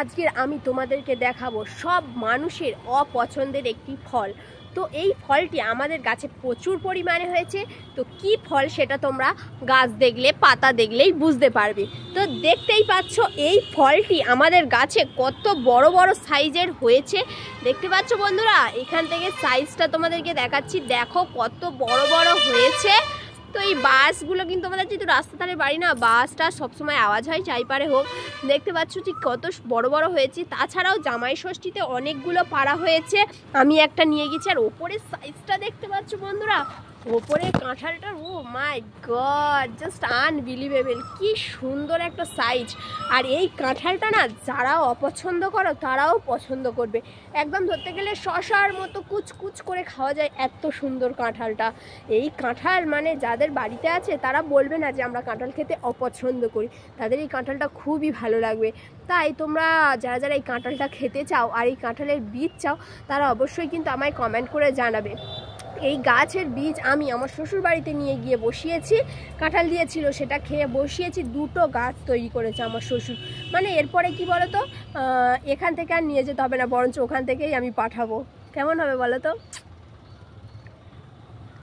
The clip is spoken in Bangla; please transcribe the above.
আজকের আমি তোমাদেরকে দেখাবো সব মানুষের অপছন্দের একটি ফল। তো এই ফলটি আমাদের গাছে প্রচুর পরিমাণে হয়েছে। তো কি ফল সেটা তোমরা গাছ দেখলে, পাতা দেখলেই বুঝতে পারবে। তো দেখতেই পাচ্ছ এই ফলটি আমাদের গাছে কত বড় বড় সাইজের হয়েছে। দেখতে পাচ্ছ বন্ধুরা, এখান থেকে সাইজটা তোমাদেরকে দেখাচ্ছি, দেখো কত বড় বড় হয়েছে। তো এই বাসগুলো কিন্তু আমাদের যেহেতু রাস্তা ধারে বাড়ি না, বাসটা সবসময় আওয়াজ হয়, যাই পারে হোক। দেখতে পাচ্ছ ঠিক কত বড় বড় হয়েছে। তাছাড়াও জামাই ষষ্ঠীতে অনেকগুলো পাড়া হয়েছে, আমি একটা নিয়ে গেছি। আর ওপরের সাইজটা দেখতে পাচ্ছ বন্ধুরা, ওপরে কাঁঠালটার ও মাই গড, জাস্ট আনবিলিভেবল, কি সুন্দর একটা সাইজ। আর এই কাঁঠালটা না যারা অপছন্দ করো তারাও পছন্দ করবে। একদম ধরতে গেলে শশার মতো কুচকুচ করে খাওয়া যায়, এত সুন্দর কাঁঠালটা। এই কাঁঠাল মানে যাদের বাড়িতে আছে তারা বলবে না যে আমরা কাঁঠাল খেতে অপছন্দ করি, তাদের এই কাঁঠালটা খুবই ভালো লাগবে। তাই তোমরা যারা যারা এই কাঁঠালটা খেতে চাও আর এই কাঁঠালের বীজ চাও, তারা অবশ্যই কিন্তু আমায় কমেন্ট করে জানাবে। এই গাছের বীজ আমি আমার শ্বশুর বাড়িতে নিয়ে গিয়ে বসিয়েছি, কাঁঠাল দিয়েছিল সেটা খেয়ে বসিয়েছি, দুটো গাছ তৈরি করেছে আমার শ্বশুর। মানে এরপরে কি বলো তো, এখান থেকে আর নিয়ে যেতে হবে না, বরঞ্চ ওখান থেকেই আমি পাঠাবো। কেমন হবে বলো তো?